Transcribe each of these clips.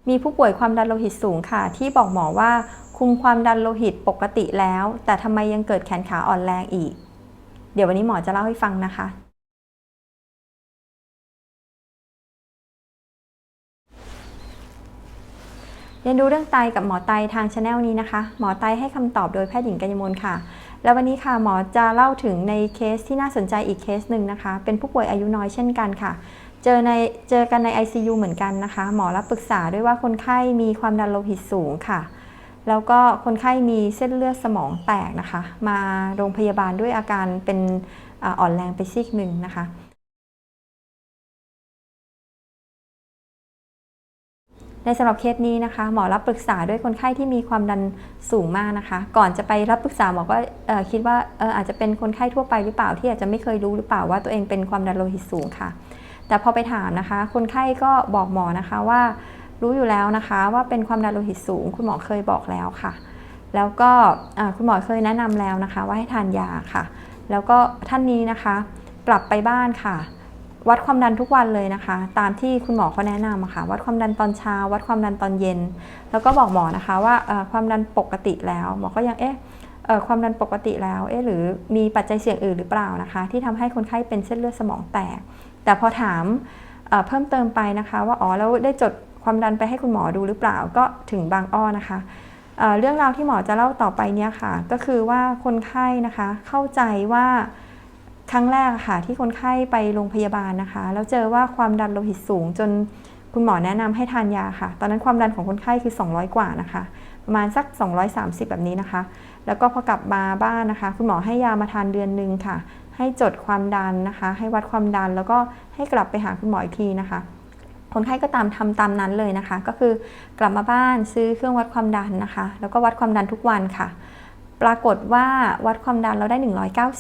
มีผู้ป่วยความดันโลหิตสูงค่ะที่บอกหมอว่าคุมความดันโลหิตปกติแล้วแต่ทำไมยังเกิดแขนขาอ่อนแรงอีกเดี๋ยววันนี้หมอจะเล่าให้ฟังนะคะเรียนรู้เรื่องไตกับหมอไตทางช anel นี้นะคะหมอไตให้คำตอบโดยแพทย์หญิงกัญญมลค่ะแล้ววันนี้ค่ะหมอจะเล่าถึงในเคสที่น่าสนใจอีกเคสหนึ่งนะคะเป็นผู้ป่วยอายุน้อยเช่นกันค่ะเจอกันใน ICU เหมือนกันนะคะหมอรับปรึกษาด้วยว่าคนไข้มีความดันโลหิตสูงค่ะแล้วก็คนไข้มีเส้นเลือดสมองแตกนะคะมาโรงพยาบาลด้วยอาการเป็นอ่อนแรงไปซีกหนึ่งนะคะในสำหรับเคสนี้นะคะหมอรับปรึกษาด้วยคนไข้ที่มีความดันสูงมากนะคะก่อนจะไปรับปรึกษาหมอก็คิดว่าอาจจะเป็นคนไข้ทั่วไปหรือเปล่าที่อาจจะไม่เคยรู้หรือเปล่าว่าตัวเองเป็นความดันโลหิตสูงค่ะแต่พอไปถามนะคะคนไข้ก็บอกหมอนะคะว่ารู้อยู่แล้วนะคะว่าเป็นความดันโลหิตสูงคุณหมอเคยบอกแล้วค่ะแล้วก็คุณหมอเคยแนะนำแล้วนะคะว่าให้ทานยาค่ะแล้วก็ท่านนี้นะคะกลับไปบ้านค่ะวัดความดันทุกวันเลยนะคะตามที่คุณหมอเขาแนะนำค่ะวัดความดันตอนเช้าวัดความดันตอนเย็นแล้วก็บอกหมอนะคะว่าความดันปกติแล้วหมอก็ยังความดันปกติแล้วหรือมีปัจจัยเสี่ยงอื่นหรือเปล่านะคะที่ทำให้คนไข้เป็นเส้นเลือดสมองแตกแต่พอถามเพิ่มเติมไปนะคะว่าแล้วได้จดความดันไปให้คุณหมอดูหรือเปล่าก็ถึงบางอ้อนะคะเรื่องราวที่หมอจะเล่าต่อไปเนี้ยค่ะก็คือว่าคนไข้นะคะเข้าใจว่าครั้งแรกค่ะที่คนไข้ไปโรงพยาบาลนะคะแล้วเจอว่าความดันโลหิตสูงจนคุณหมอแนะนำให้ทานยาค่ะตอนนั้นความดันของคนไข้คือ200กว่านะคะประมาณสัก230แบบนี้นะคะแล้วก็พอกลับมาบ้านนะคะคุณหมอให้ยามาทานเดือนนึงค่ะให้จดความดันนะคะให้วัดความดันแล้วก็ให้กลับไปหาคุณหมออีกทีนะคะคนไข้ก็ทำตามนั้นเลยนะคะก็คือกลับมาบ้านซื้อเครื่องวัดความดันนะคะแล้วก็วัดความดันทุกวันค่ะปรากฏว่าวัดความดันเราได้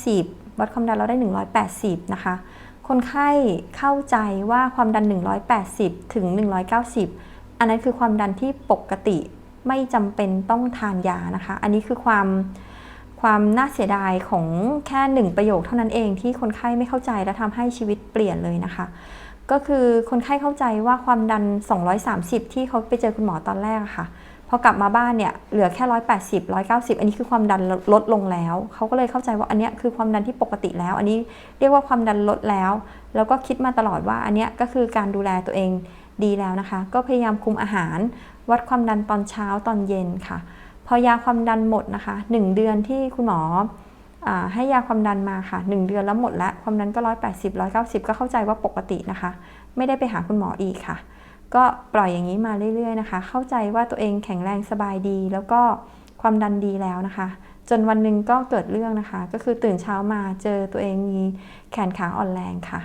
190วัดความดันเราได้180นะคะคนไข้เข้าใจว่าความดัน180ถึง190อันนั้นคือความดันที่ปกติไม่จำเป็นต้องทานยานะคะอันนี้คือความน่าเสียดายของแค่1ประโยคเท่านั้นเองที่คนไข้ไม่เข้าใจและทำให้ชีวิตเปลี่ยนเลยนะคะก็คือคนไข้เข้าใจว่าความดัน230ที่เขาไปเจอคุณหมอตอนแรกค่ะพอกลับมาบ้านเนี่ยเหลือแค่180 190อันนี้คือความดันลดลงแล้วเขาก็เลยเข้าใจว่าอันนี้คือความดันที่ปกติแล้วอันนี้เรียกว่าความดันลดแล้วก็คิดมาตลอดว่าอันนี้ก็คือการดูแลตัวเองดีแล้วนะคะก็พยายามคุมอาหารวัดความดันตอนเช้าตอนเย็นค่ะพอยาความดันหมดนะคะ1เดือนที่คุณหมอให้ยาความดันมาค่ะ1เดือนแล้วหมดแล้วความดันก็180 190ก็เข้าใจว่าปกตินะคะไม่ได้ไปหาคุณหมออีกค่ะก็ปล่อยอย่างนี้มาเรื่อยๆนะคะเข้าใจว่าตัวเองแข็งแรงสบายดีแล้วก็ความดันดีแล้วนะคะจนวันหนึ่งก็เกิดเรื่องนะคะก็คือตื่นเช้ามาเจอตัวเองมีแขนขาอ่อนแรงค่ะ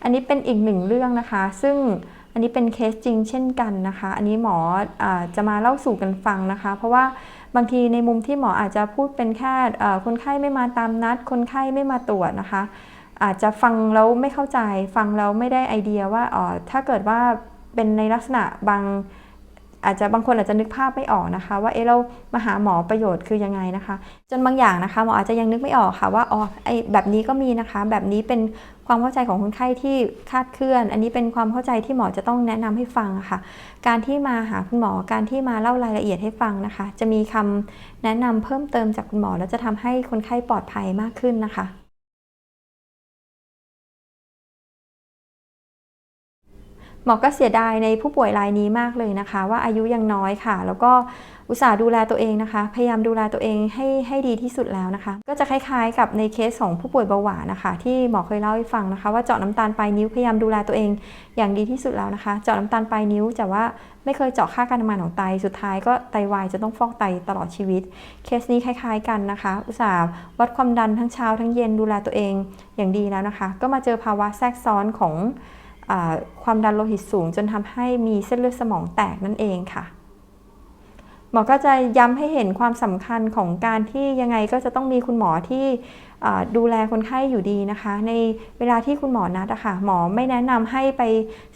อันนี้เป็นอีกหนึ่งเรื่องนะคะซึ่งอันนี้เป็นเคสจริงเช่นกันนะคะอันนี้หมอจะมาเล่าสู่กันฟังนะคะเพราะว่าบางทีในมุมที่หมออาจจะพูดเป็นแค่คนไข้ไม่มาตามนัดคนไข้ไม่มาตรวจนะคะอาจจะฟังแล้วไม่เข้าใจฟังแล้วไม่ได้ไอเดียว่าถ้าเกิดว่าเป็นในลักษณะบางคนอาจจะนึกภาพไม่ออกนะคะว่าเรามาหาหมอประโยชน์คือยังไงนะคะจนบางอย่างนะคะหมออาจจะยังนึกไม่ออกค่ะว่าไอ้แบบนี้ก็มีนะคะแบบนี้เป็นความเข้าใจของคนไข้ที่คลาดเคลื่อนอันนี้เป็นความเข้าใจที่หมอจะต้องแนะนำให้ฟังค่ะการที่มาหาคุณหมอการที่มาเล่ารายละเอียดให้ฟังนะคะจะมีคำแนะนำเพิ่มเติมจากคุณหมอแล้วจะทำให้คนไข้ปลอดภัยมากขึ้นนะคะ หมอก็เสียดายในผู้ป่วยรายนี้มากเลยนะคะว่าอายุยังน้อยค่ะแล้วก็อุตส่าห์ดูแลตัวเองนะคะพยายามดูแลตัวเองให้ดีที่สุดแล้วนะคะก็จะคล้ายๆกับในเคสของผู้ป่วยเบาหวานนะคะที่หมอเคยเล่าให้ฟังนะคะว่าเจาะน้ำตาลปลายนิ้วพยายามดูแลตัวเองอย่างดีที่สุดแล้วนะคะเจาะน้ำตาลปลายนิ้วแต่ว่าไม่เคยเจาะค่าการทำงานของไตสุดท้ายก็ไตวายจะต้องฟอกไตตลอดชีวิตเคสนี้คล้ายๆกันนะคะอุตส่าห์วัดความดันทั้งเช้าทั้งเย็นดูแลตัวเองอย่างดีแล้วนะคะก็มาเจอภาวะแทรกซ้อนของความดันโลหิตสูงจนทำให้มีเส้นเลือดสมองแตกนั่นเองค่ะหมอก็จะย้ำให้เห็นความสำคัญของการที่ยังไงก็จะต้องมีคุณหมอที่ดูแลคนไข้อยู่ดีนะคะในเวลาที่คุณหมอนัดค่ะหมอไม่แนะนำให้ไป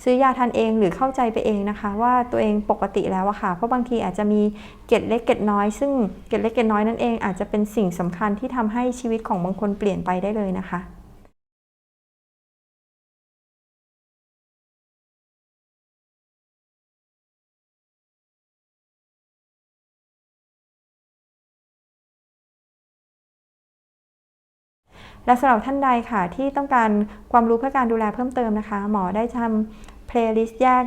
ซื้อยาทานเองหรือเข้าใจไปเองนะคะว่าตัวเองปกติแล้วค่ะเพราะบางทีอาจจะมีเกล็ดเล็กเกล็ดน้อยซึ่งเกล็ดเล็กเกล็ดน้อยนั่นเองอาจจะเป็นสิ่งสำคัญที่ทำให้ชีวิตของบางคนเปลี่ยนไปได้เลยนะคะ และสำหรับท่านใดค่ะที่ต้องการความรู้เพื่อการดูแลเพิ่มเติมนะคะหมอได้ทำเพลย์ลิสต์แยก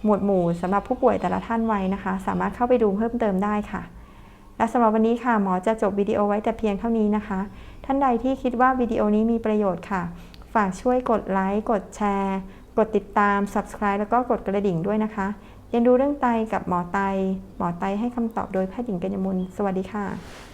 หมวดหมู่สำหรับผู้ป่วยแต่ละท่านไว้นะคะสามารถเข้าไปดูเพิ่มเติมได้ค่ะและสำหรับวันนี้ค่ะหมอจะจบวิดีโอไว้แต่เพียงเท่านี้นะคะท่านใดที่คิดว่าวิดีโอนี้มีประโยชน์ค่ะฝากช่วยกดไลค์กดแชร์กดติดตาม Subscribe แล้วก็กดกระดิ่งด้วยนะคะเรียนรู้เรื่องไตกับหมอไตให้คำตอบโดยแพทย์หญิงกัญญมลสวัสดีค่ะ